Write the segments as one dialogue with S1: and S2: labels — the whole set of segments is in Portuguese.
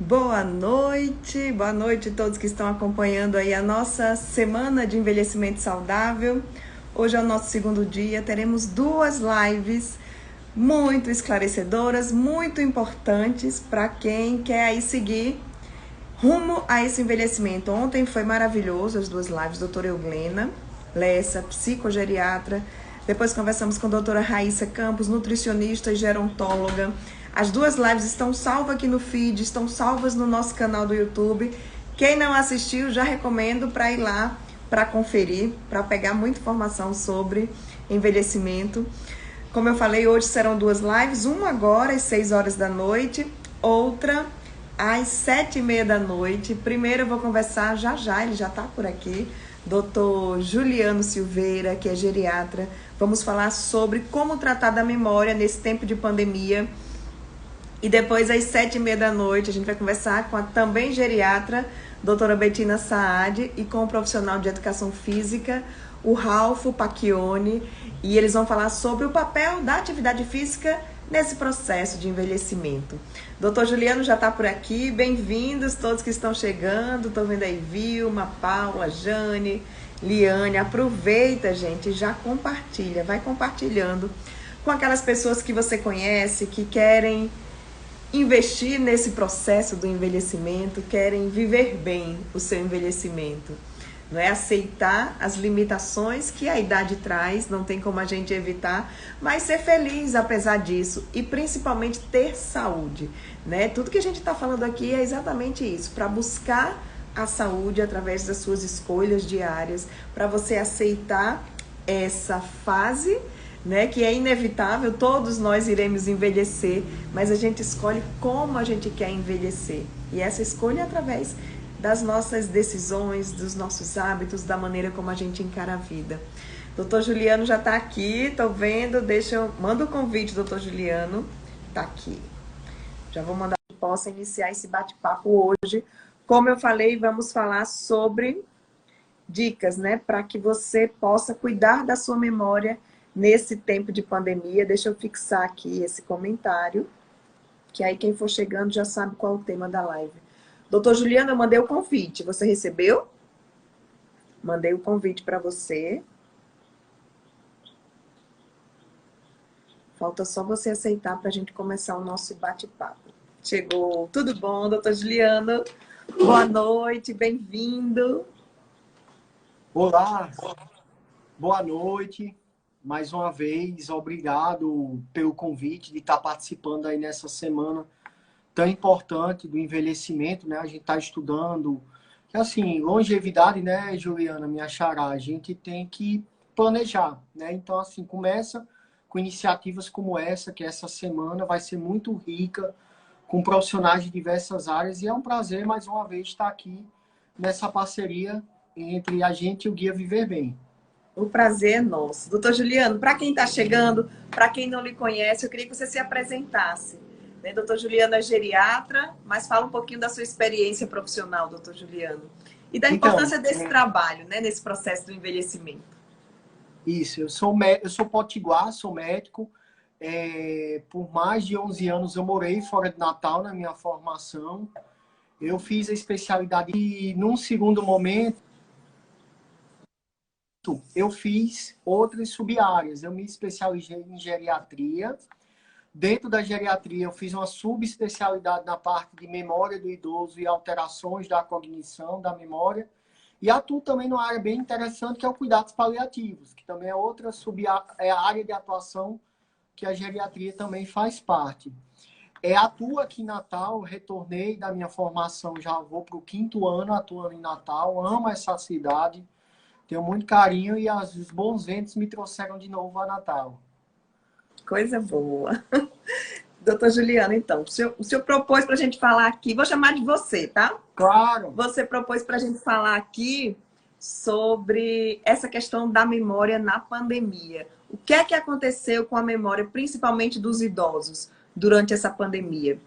S1: Boa noite a todos que estão acompanhando aí a nossa semana de envelhecimento saudável. Hoje é o nosso segundo dia, teremos duas lives muito esclarecedoras, muito importantes para quem quer aí seguir rumo a esse envelhecimento. Ontem foi maravilhoso as duas lives, doutora Euglena Lessa, psicogeriatra. Depois conversamos com a doutora Raíssa Campos, nutricionista e gerontóloga. As duas lives estão salvas aqui no feed, estão salvas no nosso canal do YouTube. Quem não assistiu, já recomendo para ir lá para conferir, para pegar muita informação sobre envelhecimento. Como eu falei, hoje serão duas lives, uma agora às 6 horas da noite, outra às 7h30 da noite. Primeiro eu vou conversar já, ele já está por aqui, Dr. Juliano Silveira, que é geriatra. Vamos falar sobre como tratar da memória nesse tempo de pandemia. E depois, às 7h30 da noite, a gente vai conversar com a também geriatra, doutora Bettina Saad, e com o profissional de educação física, o Ralfo Pacchioni, e eles vão falar sobre o papel da atividade física nesse processo de envelhecimento. Doutor Juliano já está por aqui, bem-vindos todos que estão chegando, estou vendo aí Vilma, Paula, Jane, Liane. Aproveita, gente, já compartilha, vai compartilhando com aquelas pessoas que você conhece, que querem investir nesse processo do envelhecimento, querem viver bem o seu envelhecimento. Não é aceitar as limitações que a idade traz, não tem como a gente evitar, mas ser feliz apesar disso e principalmente ter saúde, né? Tudo que a gente está falando aqui é exatamente isso, para buscar a saúde através das suas escolhas diárias, para você aceitar essa fase, né, que é inevitável, todos nós iremos envelhecer, mas a gente escolhe como a gente quer envelhecer. E essa escolha é através das nossas decisões, dos nossos hábitos, da maneira como a gente encara a vida. Doutor Juliano já está aqui, tô vendo, manda o convite, doutor Juliano, tá aqui. Já vou mandar que possa iniciar esse bate-papo hoje. Como eu falei, vamos falar sobre dicas, né, para que você possa cuidar da sua memória nesse tempo de pandemia. Deixa eu fixar aqui esse comentário, que aí quem for chegando já sabe qual é o tema da live. Doutor Juliano, eu mandei o convite. Você recebeu? Mandei o convite para você. Falta só você aceitar para a gente começar o nosso bate-papo. Chegou. Tudo bom, doutor Juliano? Boa noite, bem-vindo.
S2: Olá, boa noite. Mais uma vez, obrigado pelo convite de estar participando aí nessa semana tão importante do envelhecimento, né? A gente está estudando, que assim, longevidade, né, Juliana, minha xará, a gente tem que planejar, né? Então, assim, começa com iniciativas como essa, que essa semana vai ser muito rica, com profissionais de diversas áreas, e é um prazer, mais uma vez, estar aqui nessa parceria entre a gente e o Guia Viver Bem.
S1: O prazer é nosso. Doutor Juliano, para quem está chegando, para quem não lhe conhece, eu queria que você se apresentasse. Né? Doutor Juliano é geriatra, mas fala um pouquinho da sua experiência profissional, doutor Juliano. E da
S2: Então,
S1: importância desse trabalho, né, nesse processo do envelhecimento.
S2: isso, eu sou potiguar, sou médico. Por mais de 11 anos eu morei fora de Natal na minha formação. Eu fiz a especialidade e, num segundo momento, eu fiz outras sub-áreas. Eu me especializei em geriatria. Dentro da geriatria, eu fiz uma subespecialidade na parte de memória do idoso e alterações da cognição, da memória. E atuo também numa área bem interessante, que é o cuidados paliativos, que também é outra área de atuação que a geriatria também faz parte. Atuo aqui em Natal, retornei da minha formação, já vou para o 5º ano atuando em Natal, amo essa cidade, tenho muito carinho e os bons ventos me trouxeram de novo a Natal.
S1: Coisa boa. Doutor Juliano, então, o senhor propôs para a gente falar aqui, vou chamar de você, tá?
S2: Claro!
S1: Você propôs para a gente falar aqui sobre essa questão da memória na pandemia. O que é que aconteceu com a memória, principalmente dos idosos, durante essa pandemia?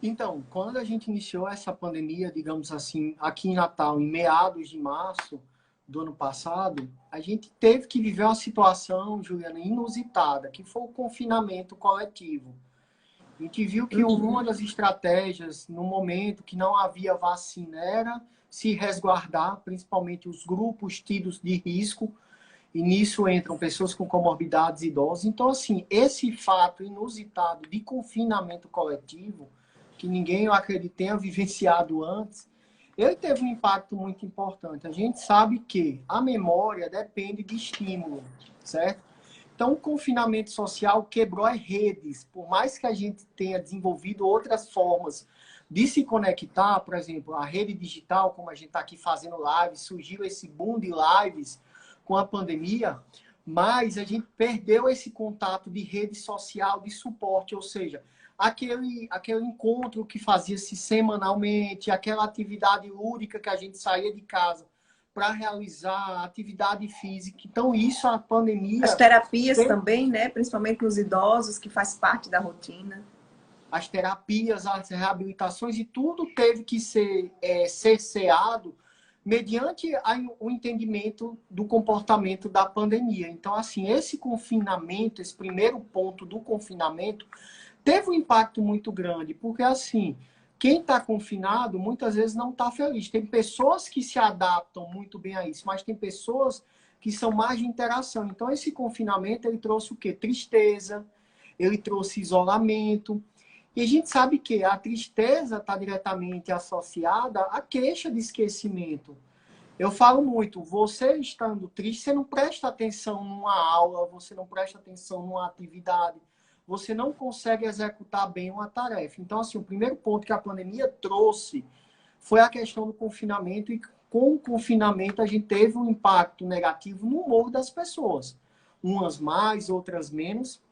S2: Então, quando a gente iniciou essa pandemia, digamos assim, aqui em Natal, em meados de março do ano passado, a gente teve que viver uma situação, Juliana, inusitada, que foi o confinamento coletivo. A gente viu que uma das estratégias, no momento que não havia vacina, era se resguardar, principalmente os grupos tidos de risco, e nisso entram pessoas com comorbidades e idosos. Então, assim, esse fato inusitado de confinamento coletivo, que ninguém, eu acredito, tenha vivenciado antes, ele teve um impacto muito importante. A gente sabe que a memória depende de estímulo, certo? Então, o confinamento social quebrou as redes. Por mais que a gente tenha desenvolvido outras formas de se conectar, por exemplo, a rede digital, como a gente está aqui fazendo lives, surgiu esse boom de lives com a pandemia, mas a gente perdeu esse contato de rede social de suporte, ou seja, aquele encontro que fazia-se semanalmente, aquela atividade lúdica que a gente saía de casa para realizar atividade física. Então, isso a
S1: As
S2: pandemia,
S1: terapias também, né? Principalmente nos idosos, que faz parte da rotina.
S2: as terapias, as reabilitações e tudo teve que ser cerceado mediante o entendimento do comportamento da pandemia. Então, assim, esse confinamento, esse primeiro ponto do confinamento, teve um impacto muito grande, porque, assim, quem está confinado muitas vezes não está feliz. Tem pessoas que se adaptam muito bem a isso, mas tem pessoas que são mais de interação. Então, esse confinamento, ele trouxe o quê? Tristeza, ele trouxe isolamento. E a gente sabe que a tristeza está diretamente associada à queixa de esquecimento. Eu falo muito, você estando triste, você não presta atenção numa aula, você não presta atenção numa atividade, você não consegue executar bem uma tarefa. Então, assim, o primeiro ponto que a pandemia trouxe foi a questão do confinamento, e com o confinamento a gente teve um impacto negativo no humor das pessoas. Umas mais, outras menos.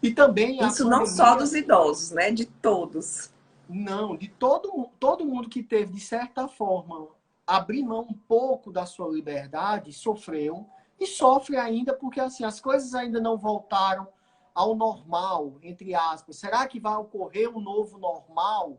S2: E também a
S1: Isso não só
S2: pandemia.
S1: dos idosos, né? De todos.
S2: Não, de todo mundo que teve, de certa forma, abrir mão um pouco da sua liberdade, sofreu e sofre ainda porque assim, as coisas ainda não voltaram ao normal, entre aspas. Será que vai ocorrer um novo normal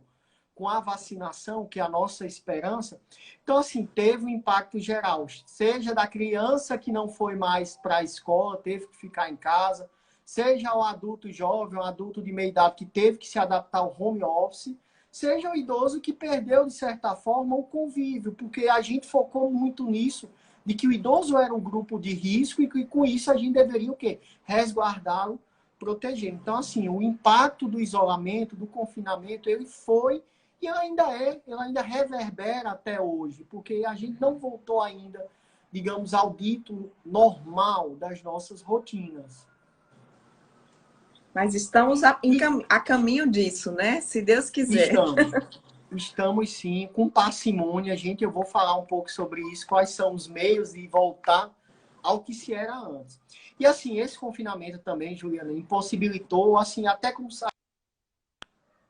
S2: com a vacinação, que é a nossa esperança? Então, assim, teve um impacto geral, seja da criança que não foi mais para a escola, teve que ficar em casa, seja o adulto jovem, o adulto de meia idade que teve que se adaptar ao home office, seja o idoso que perdeu, de certa forma, o convívio, porque a gente focou muito nisso, de que o idoso era um grupo de risco e que com isso a gente deveria o quê? Resguardá-lo, proteger. Então, assim, o impacto do isolamento, do confinamento, ele foi e ele ainda reverbera até hoje, porque a gente não voltou ainda, digamos, ao dito normal das nossas rotinas.
S1: Mas estamos a caminho disso, né? Se Deus quiser.
S2: Estamos sim, com parcimônia, gente. Eu vou falar um pouco sobre isso, quais são os meios de voltar ao que se era antes. E assim, esse confinamento também, Juliana, impossibilitou, assim, até como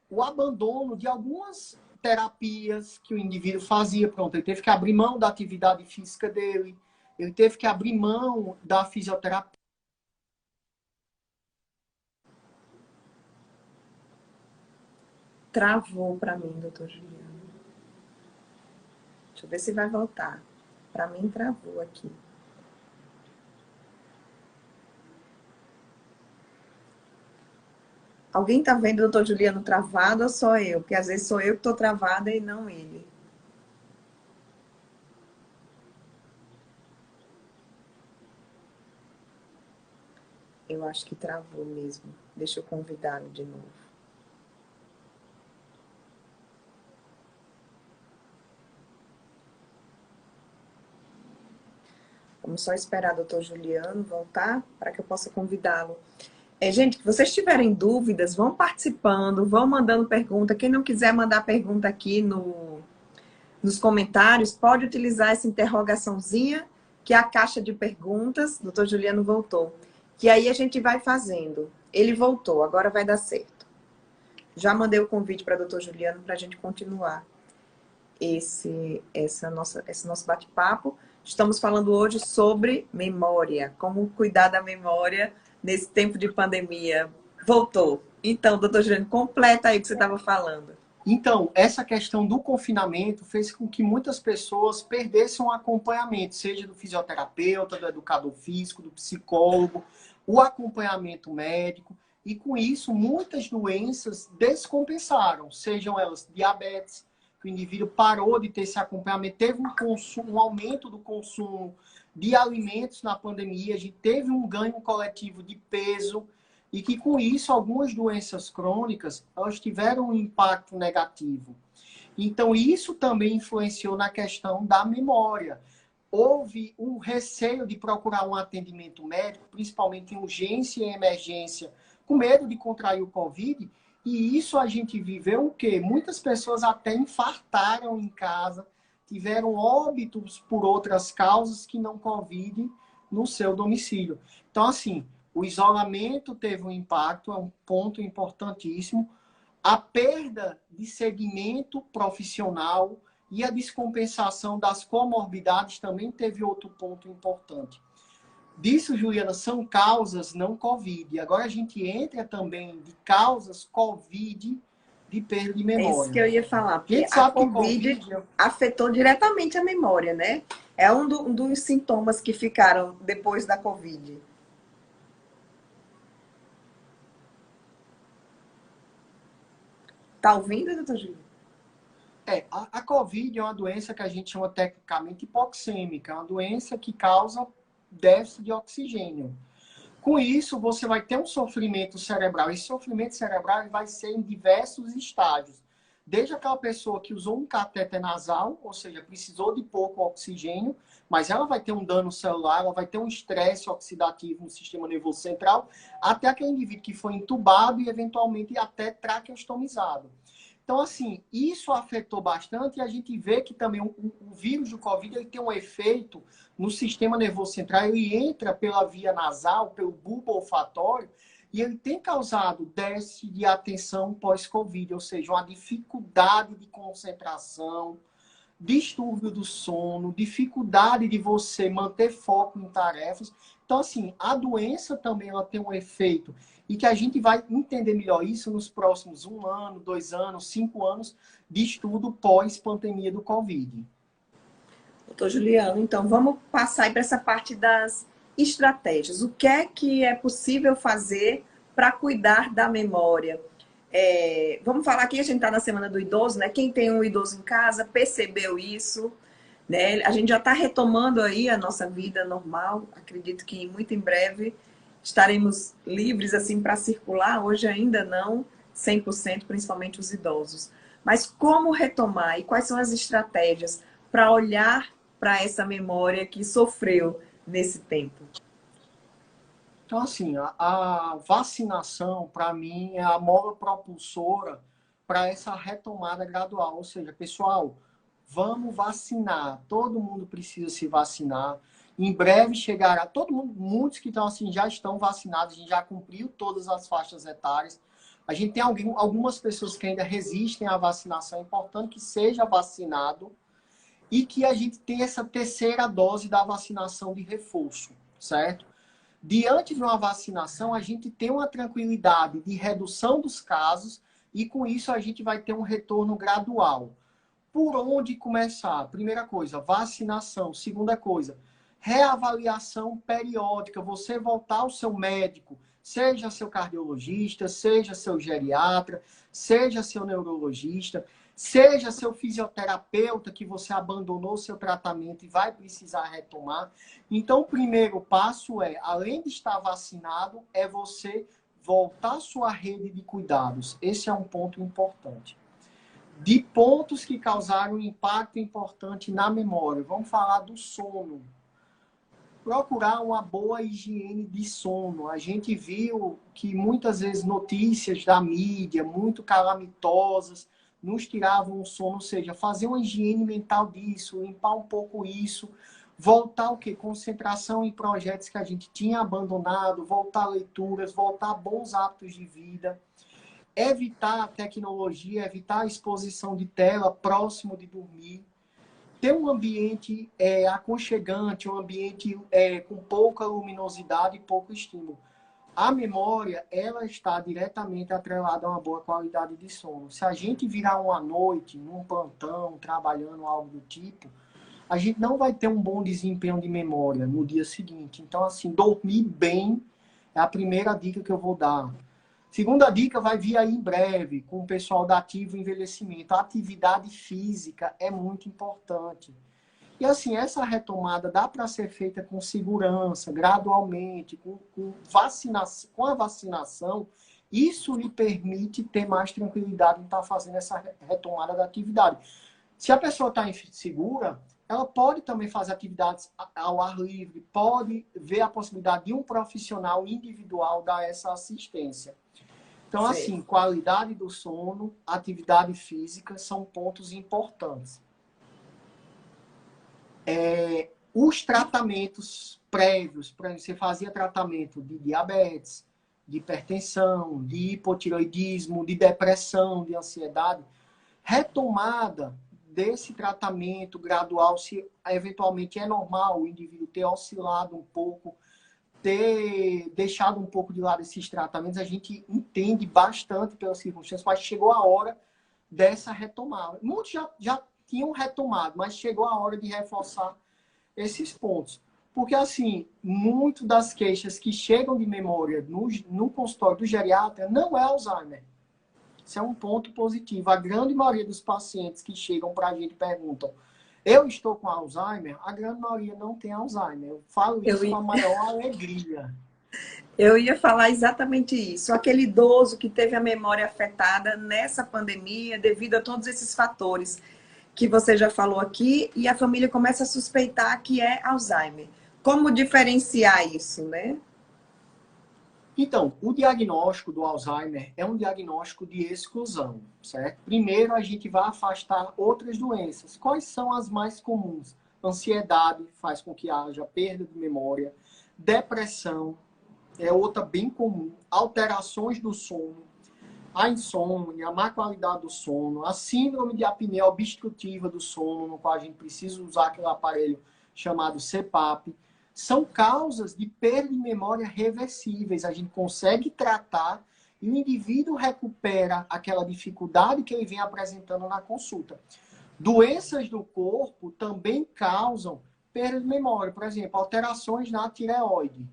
S2: o abandono de algumas terapias que o indivíduo fazia. Pronto, ele teve que abrir mão da atividade física dele, ele teve que abrir mão da fisioterapia.
S1: Travou para mim, doutor Juliano. Deixa eu ver se vai voltar. Para mim, travou aqui. Alguém tá vendo o doutor Juliano travado ou só eu? Porque às vezes sou eu que tô travada e não ele. Eu acho que travou mesmo. Deixa eu convidá-lo de novo. Vamos só esperar o doutor Juliano voltar para que eu possa convidá-lo. Gente, se vocês tiverem dúvidas, vão participando, vão mandando pergunta. Quem não quiser mandar pergunta aqui nos comentários, pode utilizar essa interrogaçãozinha, que é a caixa de perguntas. Doutor Juliano voltou. Que aí a gente vai fazendo. Ele voltou, agora vai dar certo. Já mandei o convite para doutor Juliano para a gente continuar esse nosso bate-papo. Estamos falando hoje sobre memória, como cuidar da memória nesse tempo de pandemia. Voltou. Então, doutor Juliano, completa aí o que você estava falando.
S2: Então, essa questão do confinamento fez com que muitas pessoas perdessem um acompanhamento, seja do fisioterapeuta, do educador físico, do psicólogo, o acompanhamento médico. e com isso muitas doenças descompensaram, sejam elas diabetes, que o indivíduo parou de ter esse acompanhamento, teve um aumento do consumo de alimentos na pandemia, a gente teve um ganho coletivo de peso, e que com isso algumas doenças crônicas elas tiveram um impacto negativo. Então isso também influenciou na questão da memória. Houve um receio de procurar um atendimento médico, principalmente em urgência e emergência, com medo de contrair o Covid, e isso a gente viveu o quê? Muitas pessoas até infartaram em casa, tiveram óbitos por outras causas que não Covid no seu domicílio. Então, assim, o isolamento teve um impacto, é um ponto importantíssimo. A perda de segmento profissional e a descompensação das comorbidades também teve outro ponto importante. Disso, Juliana, são causas não Covid. Agora a gente entra também de causas Covid de perda de
S1: É
S2: memória.
S1: isso que eu ia falar,
S2: A
S1: porque
S2: gente
S1: a
S2: sabe que
S1: Covid
S2: Covid
S1: afetou diretamente a memória, né? É um dos sintomas que ficaram depois da Covid. Tá ouvindo, doutor Júlio?
S2: a Covid é uma doença que a gente chama tecnicamente hipoxêmica. É uma doença que causa déficit de oxigênio. Com isso, você vai ter um sofrimento cerebral. Esse sofrimento cerebral vai ser em diversos estágios. Desde aquela pessoa que usou um catéter nasal, ou seja, precisou de pouco oxigênio, mas ela vai ter um dano celular, ela vai ter um estresse oxidativo no sistema nervoso central, até aquele indivíduo que foi entubado e, eventualmente, até traqueostomizado. Então, assim, isso afetou bastante e a gente vê que também o vírus do Covid ele tem um efeito no sistema nervoso central, ele entra pela via nasal, pelo bulbo olfatório, e ele tem causado déficit de atenção pós-Covid, ou seja, uma dificuldade de concentração, distúrbio do sono, dificuldade de você manter foco em tarefas. Então, assim, a doença também ela tem um efeito e que a gente vai entender melhor isso nos próximos 1 ano, 2 anos, 5 anos de estudo pós-pandemia do Covid.
S1: Doutor Juliano, então vamos passar para essa parte das estratégias. O que é possível fazer para cuidar da memória? Vamos falar aqui, a gente está na Semana do Idoso, né? Quem tem um idoso em casa percebeu isso, né? A gente já está retomando aí a nossa vida normal. Acredito que muito em breve estaremos livres assim para circular. Hoje ainda não 100%, principalmente os idosos. Mas como retomar e quais são as estratégias para olhar para essa memória que sofreu nesse tempo?
S2: Então, assim, a vacinação, para mim, é a mola propulsora para essa retomada gradual. Ou seja, pessoal, vamos vacinar. Todo mundo precisa se vacinar. Em breve chegará todo mundo, muitos que estão assim já estão vacinados, a gente já cumpriu todas as faixas etárias. A gente tem algumas pessoas que ainda resistem à vacinação. É importante que seja vacinado e que a gente tenha essa terceira dose da vacinação de reforço, certo? Diante de uma vacinação, a gente tem uma tranquilidade de redução dos casos e, com isso, a gente vai ter um retorno gradual. Por onde começar? Primeira coisa, vacinação. Segunda coisa, reavaliação periódica. Você voltar ao seu médico, seja seu cardiologista, seja seu geriatra, seja seu neurologista, seja seu fisioterapeuta que você abandonou seu tratamento e vai precisar retomar. Então, o primeiro passo é, além de estar vacinado, é você voltar à sua rede de cuidados. Esse é um ponto importante. De pontos que causaram um impacto importante na memória, vamos falar do sono. Procurar uma boa higiene de sono. A gente viu que muitas vezes notícias da mídia, muito calamitosas, nos tiravam o sono, ou seja, fazer uma higiene mental disso, limpar um pouco isso, voltar o quê? Concentração em projetos que a gente tinha abandonado, voltar a leituras, voltar a bons hábitos de vida, evitar a tecnologia, evitar a exposição de tela próximo de dormir, ter um ambiente aconchegante, um ambiente com pouca luminosidade e pouco estímulo. A memória, ela está diretamente atrelada a uma boa qualidade de sono. Se a gente virar uma noite, num plantão, trabalhando algo do tipo, a gente não vai ter um bom desempenho de memória no dia seguinte. Então, assim, dormir bem é a primeira dica que eu vou dar. Segunda dica vai vir aí em breve, com o pessoal da Ativo Envelhecimento. A atividade física é muito importante. E assim, essa retomada dá para ser feita com segurança, gradualmente, com a vacinação. Isso lhe permite ter mais tranquilidade em estar fazendo essa retomada da atividade. Se a pessoa está insegura, ela pode também fazer atividades ao ar livre, pode ver a possibilidade de um profissional individual dar essa assistência. Então, assim, qualidade do sono, atividade física são pontos importantes. Os tratamentos prévios, por exemplo, você fazia tratamento de diabetes, de hipertensão, de hipotireoidismo, de depressão, de ansiedade, retomada desse tratamento gradual, se eventualmente é normal o indivíduo ter oscilado um pouco, ter deixado um pouco de lado esses tratamentos, a gente entende bastante pelas circunstâncias, mas chegou a hora dessa retomada. Muitos já tinham retomado, mas chegou a hora de reforçar esses pontos. Porque, assim, muito das queixas que chegam de memória no consultório do geriatra não é Alzheimer. Isso é um ponto positivo. A grande maioria dos pacientes que chegam para a gente perguntam: eu estou com Alzheimer? A grande maioria não tem Alzheimer. Eu falo isso com a maior alegria.
S1: Eu ia falar exatamente isso. Aquele idoso que teve a memória afetada nessa pandemia devido a todos esses fatores que você já falou aqui, e a família começa a suspeitar que é Alzheimer. Como diferenciar isso, né?
S2: Então, o diagnóstico do Alzheimer é um diagnóstico de exclusão, certo? Primeiro, a gente vai afastar outras doenças. Quais são as mais comuns? Ansiedade faz com que haja perda de memória. Depressão é outra bem comum. Alterações do sono. A insônia, a má qualidade do sono. A síndrome de apneia obstrutiva do sono, no qual a gente precisa usar aquele aparelho chamado CPAP. São causas de perda de memória reversíveis. A gente consegue tratar e o indivíduo recupera aquela dificuldade que ele vem apresentando na consulta. Doenças do corpo também causam perda de memória. Por exemplo, alterações na tireoide.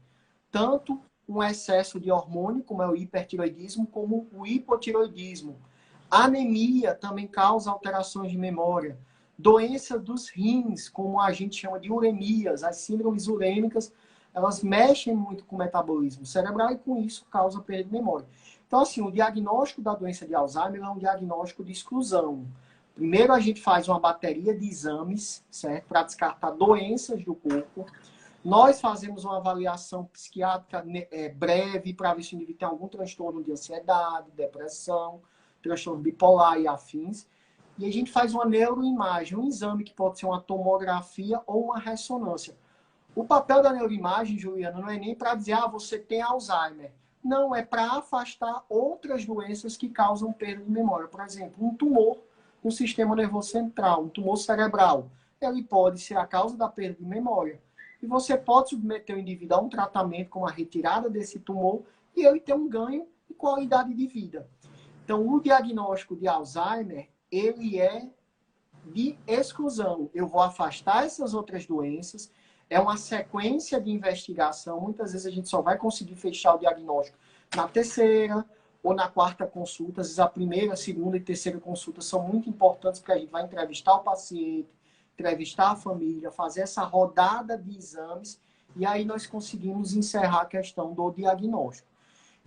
S2: Tanto um excesso de hormônio, como é o hipertireoidismo, como o hipotireoidismo. Anemia também causa alterações de memória. Doença dos rins, como a gente chama de uremias, as síndromes urêmicas, elas mexem muito com o metabolismo cerebral e com isso causa perda de memória. Então, assim, o diagnóstico da doença de Alzheimer é um diagnóstico de exclusão. Primeiro a gente faz uma bateria de exames, certo? Para descartar doenças do corpo. Nós fazemos uma avaliação psiquiátrica breve para ver se o indivíduo tem algum transtorno de ansiedade, depressão, transtorno bipolar e afins. E a gente faz uma neuroimagem, um exame que pode ser uma tomografia ou uma ressonância. O papel da neuroimagem, Juliana, não é nem para dizer, você tem Alzheimer. Não, é para afastar outras doenças que causam perda de memória. Por exemplo, um tumor no sistema nervoso central, um tumor cerebral. Ele pode ser a causa da perda de memória. E você pode submeter o indivíduo a um tratamento com a retirada desse tumor e ele ter um ganho de qualidade de vida. Então, o diagnóstico de Alzheimer, ele é de exclusão. Eu vou afastar essas outras doenças. É uma sequência de investigação. Muitas vezes a gente só vai conseguir fechar o diagnóstico na terceira ou na quarta consulta. Às vezes a primeira, segunda e terceira consulta são muito importantes porque a gente vai entrevistar o paciente, entrevistar a família, fazer essa rodada de exames e aí nós conseguimos encerrar a questão do diagnóstico.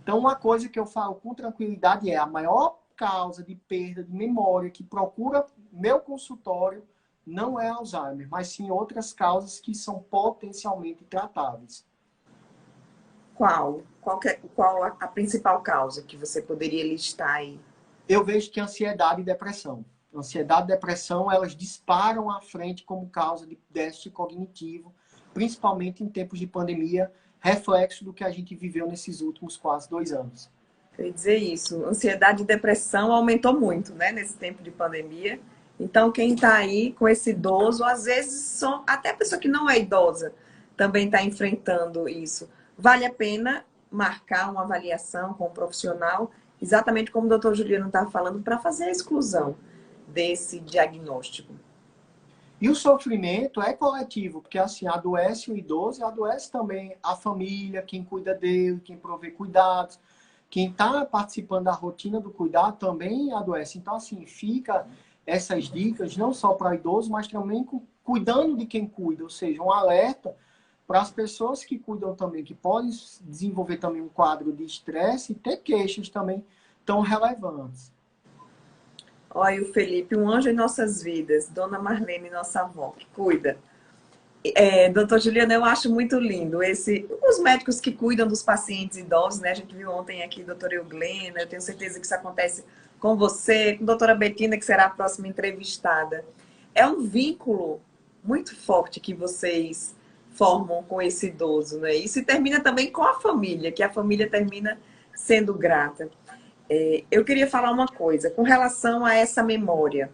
S2: Então, uma coisa que eu falo com tranquilidade é a maior causa de perda de memória que procura meu consultório não é Alzheimer, mas sim outras causas que são potencialmente tratáveis.
S1: Qual a principal causa que você poderia listar aí?
S2: Eu vejo que ansiedade e depressão. Ansiedade e depressão, elas disparam à frente como causa de déficit cognitivo, principalmente em tempos de pandemia, reflexo do que a gente viveu nesses últimos quase 2 anos.
S1: Eu ia dizer isso. Ansiedade e depressão aumentou muito, né, nesse tempo de pandemia. Então, quem está aí com esse idoso, às vezes, até a pessoa que não é idosa também está enfrentando isso. Vale a pena marcar uma avaliação com um profissional, exatamente como o doutor Juliano estava falando, para fazer a exclusão desse diagnóstico.
S2: E o sofrimento é coletivo, porque assim, adoece o idoso e adoece também a família, quem cuida dele, quem provê cuidados. quem está participando da rotina do cuidado também adoece. Então, assim, fica essas dicas não só para idosos, mas também cuidando de quem cuida, ou seja, um alerta para as pessoas que cuidam também, que podem desenvolver também um quadro de estresse e ter queixas também tão relevantes.
S1: Olha o Felipe, um anjo em nossas vidas, Dona Marlene, nossa avó, que cuida. Doutor Juliano, eu acho muito lindo os médicos que cuidam dos pacientes idosos, né? A gente viu ontem aqui a doutora Euglena, eu tenho certeza que isso acontece com você, com a doutora Betina, que será a próxima entrevistada. É um vínculo muito forte que vocês formam com esse idoso, né? Isso termina também com a família, que a família termina sendo grata. Eu queria falar uma coisa, com relação a essa memória.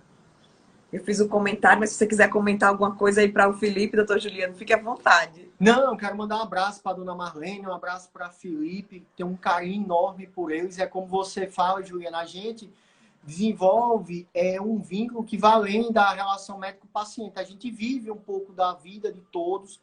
S1: Eu fiz um comentário, mas se você quiser comentar alguma coisa aí para o Felipe, doutor Juliano, fique à vontade.
S2: Não, eu quero mandar um abraço para a dona Marlene, um abraço para Felipe, tenho um carinho enorme por eles. É como você fala, Juliana, a gente desenvolve um vínculo que vai além da relação médico-paciente. A gente vive um pouco da vida de todos,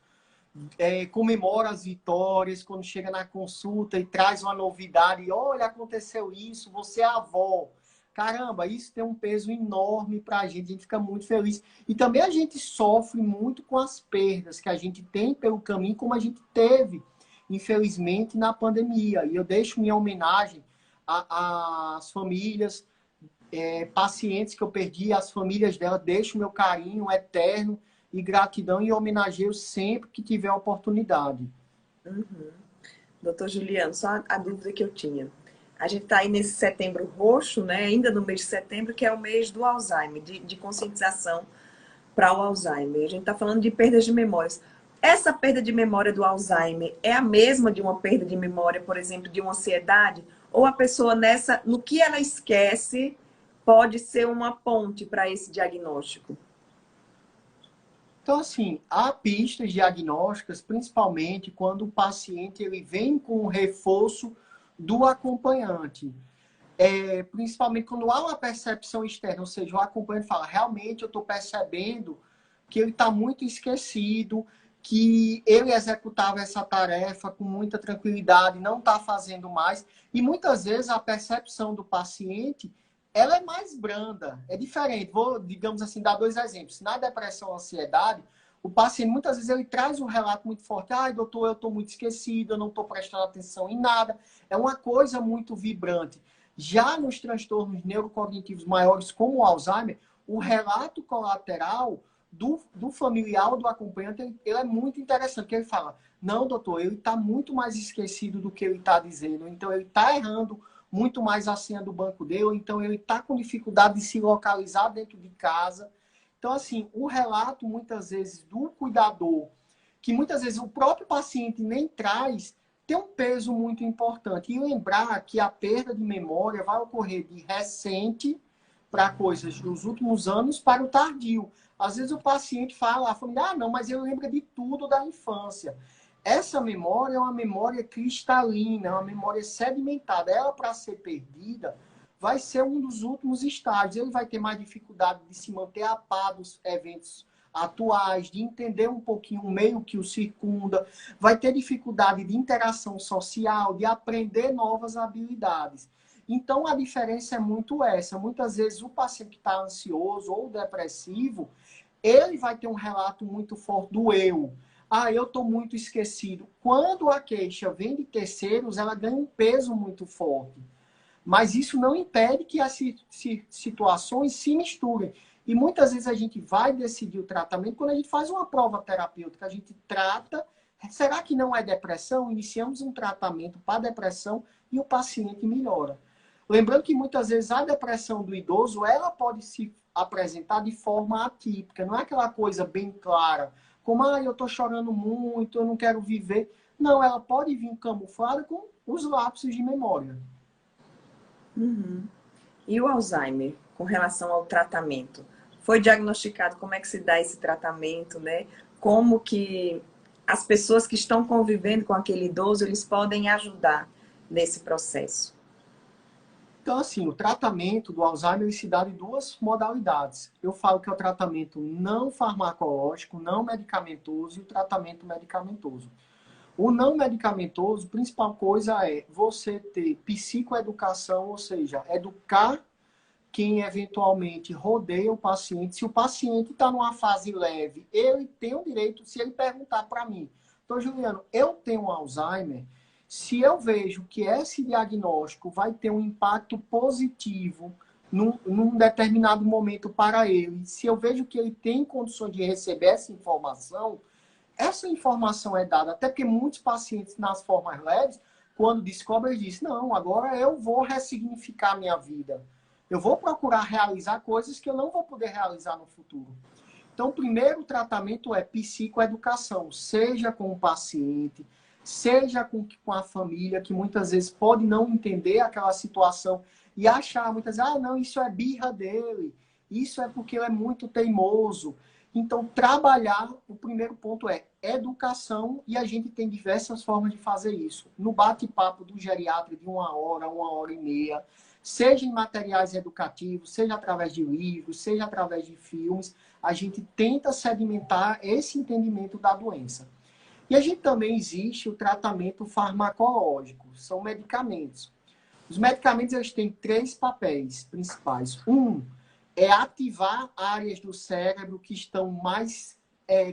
S2: comemora as vitórias, quando chega na consulta e traz uma novidade, olha, aconteceu isso, você é avó. Caramba, isso tem um peso enorme para a gente fica muito feliz. E também a gente sofre muito com as perdas que a gente tem pelo caminho, como a gente teve, infelizmente, na pandemia. E eu deixo minha homenagem às famílias, pacientes que eu perdi, as famílias dela, deixo meu carinho eterno e gratidão e homenageio sempre que tiver oportunidade.
S1: Uhum. Doutor Juliano, só a dúvida que eu tinha. A gente está aí nesse setembro roxo, né? Ainda no mês de setembro, que é o mês do Alzheimer, de conscientização para o Alzheimer. A gente está falando de perdas de memórias. Essa perda de memória do Alzheimer é a mesma de uma perda de memória, por exemplo, de uma ansiedade? Ou a pessoa no que ela esquece, pode ser uma ponte para esse diagnóstico?
S2: Então, assim, há pistas diagnósticas, principalmente quando o paciente ele vem com o reforço do acompanhante. Principalmente quando há uma percepção externa, ou seja, o acompanhante fala, realmente eu estou percebendo que ele está muito esquecido, que ele executava essa tarefa com muita tranquilidade, não está fazendo mais. E muitas vezes a percepção do paciente ela é mais branda, é diferente. Vou, digamos assim, dar dois exemplos. Na depressão, ansiedade, o paciente muitas vezes ele traz um relato muito forte. Ai, doutor, eu estou muito esquecido, eu não estou prestando atenção em nada. É uma coisa muito vibrante. Já nos transtornos neurocognitivos maiores, como o Alzheimer, o relato colateral do familiar, do acompanhante, ele é muito interessante, porque ele fala, não, doutor, ele está muito mais esquecido do que ele está dizendo, então ele está errando muito mais a senha do banco dele, então ele está com dificuldade de se localizar dentro de casa. Então, assim, o relato, muitas vezes, do cuidador, que muitas vezes o próprio paciente nem traz, tem um peso muito importante. E lembrar que a perda de memória vai ocorrer de recente para coisas dos últimos anos para o tardio. Às vezes o paciente fala, a família, não, mas ele lembra de tudo da infância. Essa memória é uma memória cristalina, é uma memória sedimentada. Ela, para ser perdida, vai ser um dos últimos estágios. Ele vai ter mais dificuldade de se manter a par dos eventos atuais, de entender um pouquinho o meio que o circunda, vai ter dificuldade de interação social, de aprender novas habilidades. Então, a diferença é muito essa. Muitas vezes, o paciente que está ansioso ou depressivo, ele vai ter um relato muito forte do eu. Ah, eu estou muito esquecido. Quando a queixa vem de terceiros, ela ganha um peso muito forte. Mas isso não impede que as situações se misturem. E muitas vezes a gente vai decidir o tratamento quando a gente faz uma prova terapêutica. A gente trata. Será que não é depressão? Iniciamos um tratamento para depressão e o paciente melhora. Lembrando que muitas vezes a depressão do idoso ela pode se apresentar de forma atípica. Não é aquela coisa bem clara, como eu estou chorando muito, eu não quero viver. Não, ela pode vir camuflada com os lapsos de memória.
S1: Uhum. E o Alzheimer, com relação ao tratamento? Foi diagnosticado, como é que se dá esse tratamento, né? Como que as pessoas que estão convivendo com aquele idoso, eles podem ajudar nesse processo?
S2: Então, assim, o tratamento do Alzheimer se dá de duas modalidades. Eu falo que é o tratamento não farmacológico, não medicamentoso e o tratamento medicamentoso. O não medicamentoso, a principal coisa é você ter psicoeducação, ou seja, educar quem eventualmente rodeia o paciente. Se o paciente está numa fase leve, ele tem o direito, se ele perguntar para mim, então, Juliano, eu tenho Alzheimer, se eu vejo que esse diagnóstico vai ter um impacto positivo num determinado momento para ele, se eu vejo que ele tem condições de receber essa informação é dada, até porque muitos pacientes nas formas leves, quando descobrem, eles dizem, não, agora eu vou ressignificar a minha vida. Eu vou procurar realizar coisas que eu não vou poder realizar no futuro. Então, o primeiro tratamento é psicoeducação, seja com o paciente, seja com a família, que muitas vezes pode não entender aquela situação e achar, muitas vezes, não, isso é birra dele, isso é porque ele é muito teimoso. Então, trabalhar, o primeiro ponto é educação, e a gente tem diversas formas de fazer isso. No bate-papo do geriatra de 1 hora, 1 hora e meia, seja em materiais educativos, seja através de livros, seja através de filmes, a gente tenta sedimentar esse entendimento da doença. E a gente também existe o tratamento farmacológico, são medicamentos. Os medicamentos eles têm 3 papéis principais. É ativar áreas do cérebro que estão mais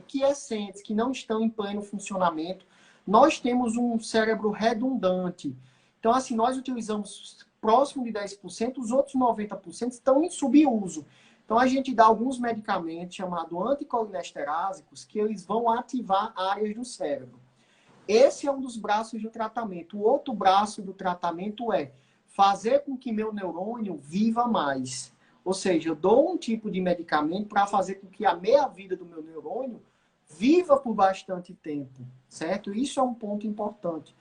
S2: quiescentes, que não estão em pleno funcionamento. Nós temos um cérebro redundante. Então, assim, nós utilizamos próximo de 10%, os outros 90% estão em subuso. Então, a gente dá alguns medicamentos chamados anticolinesterásicos que eles vão ativar áreas do cérebro. Esse é um dos braços do tratamento. O outro braço do tratamento é fazer com que meu neurônio viva mais. Ou seja, eu dou um tipo de medicamento para fazer com que a meia-vida do meu neurônio viva por bastante tempo, certo? Isso é um ponto importante.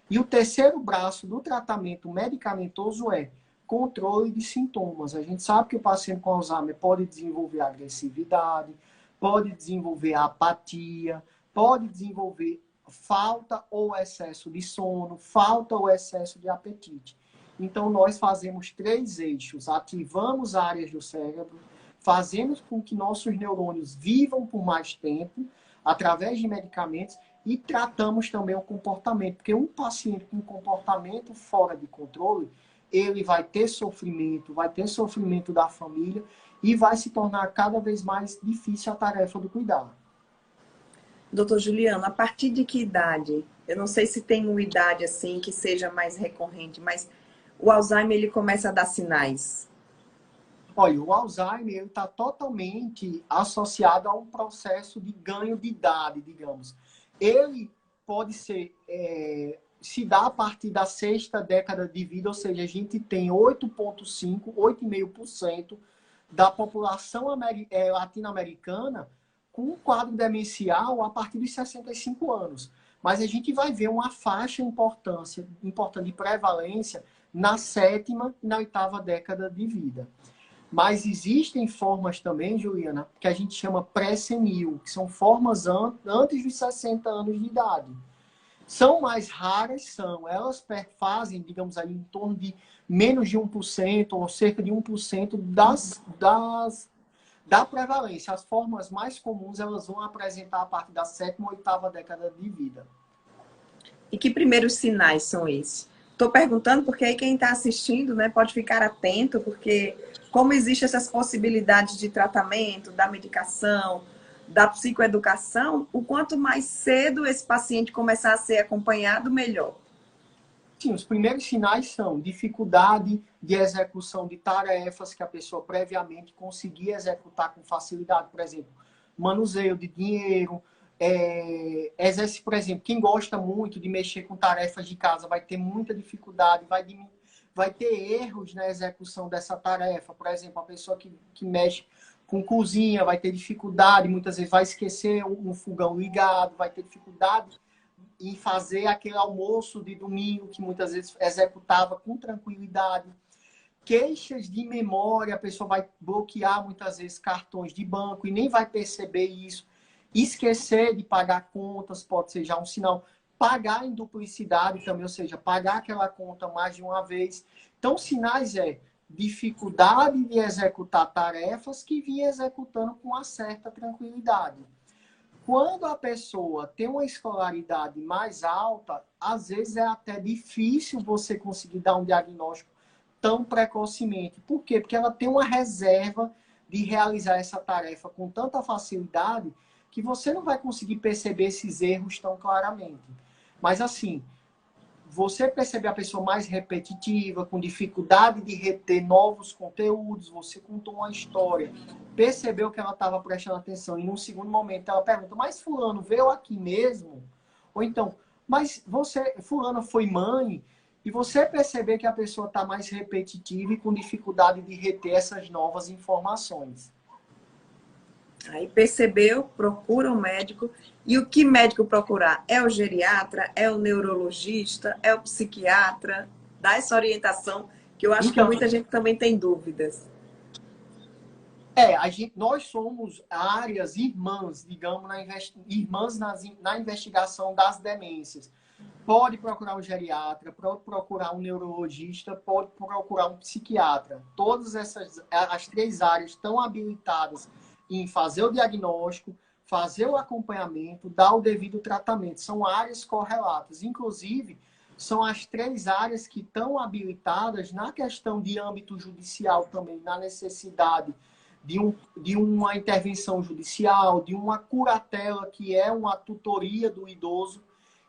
S2: E o terceiro braço do tratamento medicamentoso é controle de sintomas. A gente sabe que o paciente com Alzheimer pode desenvolver agressividade, pode desenvolver apatia, pode desenvolver falta ou excesso de sono, falta ou excesso de apetite. Então, nós fazemos 3 eixos. Ativamos áreas do cérebro, fazemos com que nossos neurônios vivam por mais tempo, através de medicamentos, e tratamos também o comportamento. Porque um paciente com comportamento fora de controle, ele vai ter sofrimento da família, e vai se tornar cada vez mais difícil a tarefa do cuidado.
S1: Doutor Juliano, a partir de que idade? Eu não sei se tem uma idade assim que seja mais recorrente, mas o Alzheimer ele começa a dar sinais?
S2: Olha, o Alzheimer está totalmente associado a um processo de ganho de idade, digamos. Ele pode se dá a partir da 6ª década de vida, ou seja, a gente tem 8,5% da população latino-americana com um quadro demencial a partir dos 65 anos. Mas a gente vai ver uma faixa importante de prevalência na 7ª e na 8ª década de vida. Mas existem formas também, Juliana, que a gente chama pré-senil, que são formas antes dos 60 anos de idade. São mais raras, elas fazem, digamos aí, em torno de menos de 1% ou cerca de 1% da prevalência. As formas mais comuns, elas vão apresentar a partir da 7ª ou 8ª década de vida.
S1: E que primeiros sinais são esses? Estou perguntando porque aí quem está assistindo, né, pode ficar atento, porque como existem essas possibilidades de tratamento, da medicação, da psicoeducação, o quanto mais cedo esse paciente começar a ser acompanhado, melhor.
S2: Sim, os primeiros sinais são dificuldade de execução de tarefas que a pessoa previamente conseguia executar com facilidade. Por exemplo, manuseio de dinheiro, exerce, por exemplo, quem gosta muito de mexer com tarefas de casa vai ter muita dificuldade, vai ter erros na execução dessa tarefa. Por exemplo, a pessoa que mexe com cozinha vai ter dificuldade, muitas vezes vai esquecer um fogão ligado, vai ter dificuldade em fazer aquele almoço de domingo que muitas vezes executava com tranquilidade. Queixas de memória, a pessoa vai bloquear muitas vezes cartões de banco e nem vai perceber isso. Esquecer de pagar contas pode ser já um sinal. Pagar em duplicidade também, ou seja, pagar aquela conta mais de uma vez. Então, sinais dificuldade de executar tarefas que vinha executando com uma certa tranquilidade. Quando a pessoa tem uma escolaridade mais alta, às vezes é até difícil você conseguir dar um diagnóstico tão precocemente. Por quê? Porque ela tem uma reserva de realizar essa tarefa com tanta facilidade que você não vai conseguir perceber esses erros tão claramente. Mas assim, você perceber a pessoa mais repetitiva, com dificuldade de reter novos conteúdos, você contou uma história, percebeu que ela estava prestando atenção e num segundo momento ela pergunta, mas fulano veio aqui mesmo? Ou então, mas você, fulano foi mãe? E você perceber que a pessoa está mais repetitiva e com dificuldade de reter essas novas informações.
S1: Aí percebeu, procura um médico. E o que médico procurar? É o geriatra? É o neurologista? É o psiquiatra? Dá essa orientação, que eu acho que muita gente também tem dúvidas.
S2: Nós somos áreas irmãs, digamos, irmãs na investigação das demências. Pode procurar um geriatra, pode procurar um neurologista, pode procurar um psiquiatra. Todas as três áreas estão habilitadas em fazer o diagnóstico, fazer o acompanhamento, dar o devido tratamento. São áreas correlatas. Inclusive, são as três áreas que estão habilitadas na questão de âmbito judicial também, na necessidade de uma intervenção judicial, de uma curatela, que é uma tutoria do idoso.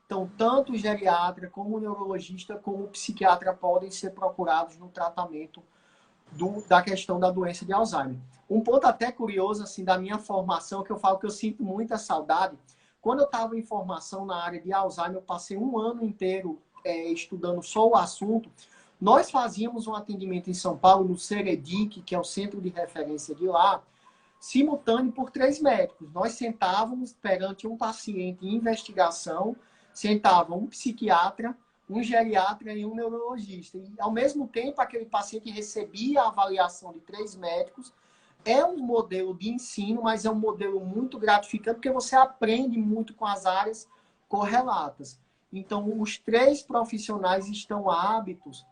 S2: Então, tanto o geriatra, como o neurologista, como o psiquiatra podem ser procurados no tratamento da questão da doença de Alzheimer. Um ponto até curioso, assim, da minha formação, que eu falo que eu sinto muita saudade. Quando eu estava em formação na área de Alzheimer, eu passei um ano inteiro estudando só o assunto. Nós fazíamos um atendimento em São Paulo, no Seredic, que é o centro de referência de lá, simultâneo por 3 médicos. Nós sentávamos perante um paciente em investigação, sentava um psiquiatra, um geriatra e um neurologista. E, ao mesmo tempo, aquele paciente recebia a avaliação de 3 médicos. É um modelo de ensino, mas é um modelo muito gratificante, porque você aprende muito com as áreas correlatas. Então, os 3 profissionais estão aptos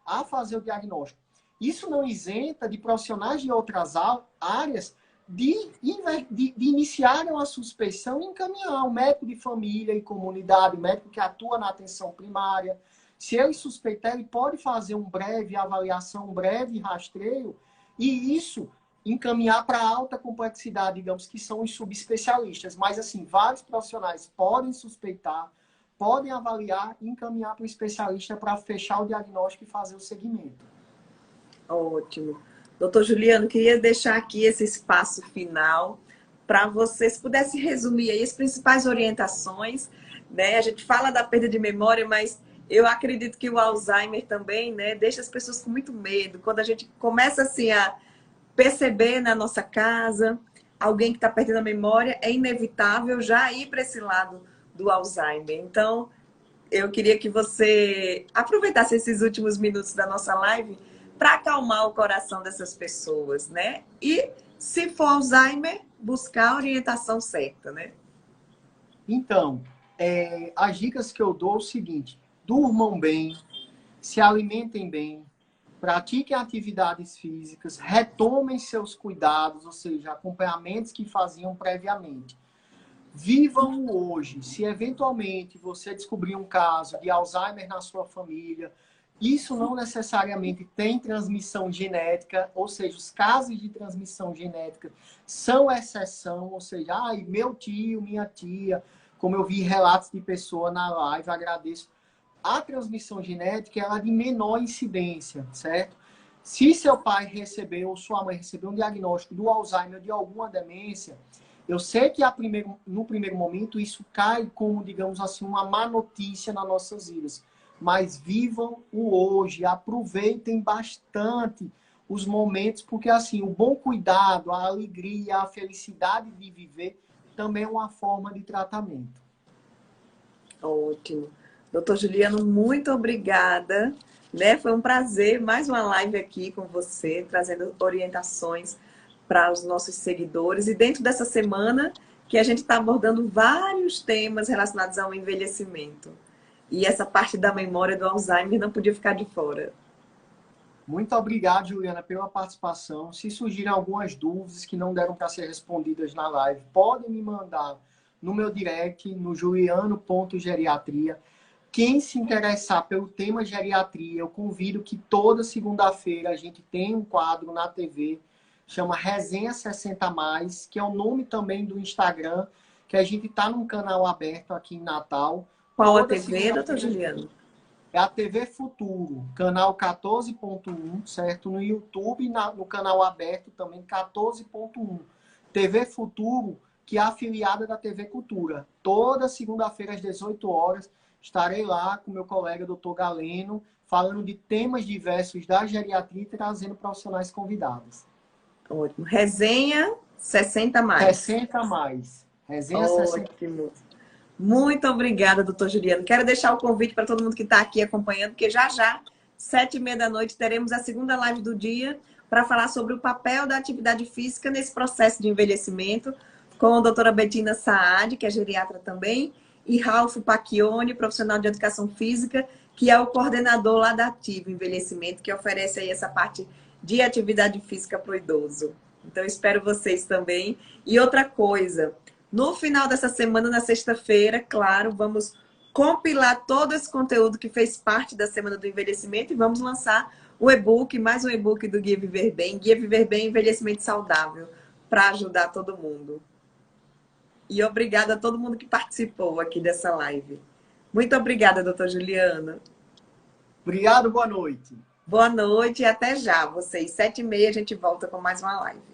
S2: a fazer o diagnóstico. Isso não isenta de profissionais de outras áreas de iniciarem uma suspeição e encaminhar o médico de família e comunidade, o médico que atua na atenção primária. Se ele suspeitar, ele pode fazer uma breve avaliação, um breve rastreio, e isso encaminhar para alta complexidade, digamos, que são os subespecialistas. Mas, assim, vários profissionais podem suspeitar, podem avaliar e encaminhar para o especialista para fechar o diagnóstico e fazer o segmento.
S1: Ótimo. Doutor Juliano, queria deixar aqui esse espaço final para vocês pudessem resumir aí as principais orientações, né? A gente fala da perda de memória, mas eu acredito que o Alzheimer também, né, deixa as pessoas com muito medo. Quando a gente começa assim a perceber na nossa casa alguém que está perdendo a memória, é inevitável já ir para esse lado do Alzheimer. Então, eu queria que você aproveitasse esses últimos minutos da nossa live para acalmar o coração dessas pessoas, né? E, se for Alzheimer, buscar a orientação certa, né?
S2: Então, as dicas que eu dou é o seguinte: durmam bem, se alimentem bem, pratiquem atividades físicas, retomem seus cuidados, ou seja, acompanhamentos que faziam previamente. Vivam o hoje. Se eventualmente você descobrir um caso de Alzheimer na sua família, isso não necessariamente tem transmissão genética, ou seja, os casos de transmissão genética são exceção, ou seja, meu tio, minha tia, como eu vi relatos de pessoa na live, agradeço. A transmissão genética é de menor incidência, certo? Se seu pai recebeu ou sua mãe recebeu um diagnóstico do Alzheimer ou de alguma demência, eu sei que no primeiro momento isso cai como, digamos assim, uma má notícia nas nossas vidas. Mas vivam o hoje, aproveitem bastante os momentos, porque assim, o bom cuidado, a alegria, a felicidade de viver também é uma forma de tratamento.
S1: Ótimo. Doutor Juliano, muito obrigada. Né? Foi um prazer, mais uma live aqui com você, trazendo orientações para os nossos seguidores. E dentro dessa semana que a gente está abordando vários temas relacionados ao envelhecimento. E essa parte da memória do Alzheimer não podia ficar de fora.
S2: Muito obrigado, Juliana, pela participação. Se surgirem algumas dúvidas que não deram para ser respondidas na live, podem me mandar no meu direct, no juliano.geriatria. Quem se interessar pelo tema geriatria, eu convido que toda segunda-feira a gente tem um quadro na TV, chama Resenha 60+, que é o nome também do Instagram, que a gente está num canal aberto aqui em Natal.
S1: Qual a
S2: Toda
S1: TV, doutor Juliano?
S2: É a TV Futuro, canal 14.1, certo? No YouTube, no canal aberto também 14.1. TV Futuro, que é afiliada da TV Cultura. Toda segunda-feira às 18 horas, estarei lá com meu colega doutor Galeno, falando de temas diversos da geriatria e trazendo profissionais convidados.
S1: Ótimo. Resenha 60+.
S2: 60+. Resenha 60+.
S1: Ótimo. Muito obrigada, doutor Juliano. Quero deixar o convite para todo mundo que está aqui acompanhando, porque já, 7h30 da noite, teremos a segunda live do dia para falar sobre o papel da atividade física nesse processo de envelhecimento, com a doutora Betina Saad, que é geriatra também, e Ralph Pacchioni, profissional de educação física, que é o coordenador lá da Ativo Envelhecimento, que oferece aí essa parte de atividade física para o idoso. Então, espero vocês também. E outra coisa, no final dessa semana, na sexta-feira, claro, vamos compilar todo esse conteúdo que fez parte da Semana do Envelhecimento e vamos lançar o e-book, mais um e-book do Guia Viver Bem, Guia Viver Bem Envelhecimento Saudável, para ajudar todo mundo. E obrigada a todo mundo que participou aqui dessa live. Muito obrigada, doutor Juliano.
S2: Obrigado, boa noite.
S1: Boa noite e até já. Vocês, 7h30, a gente volta com mais uma live.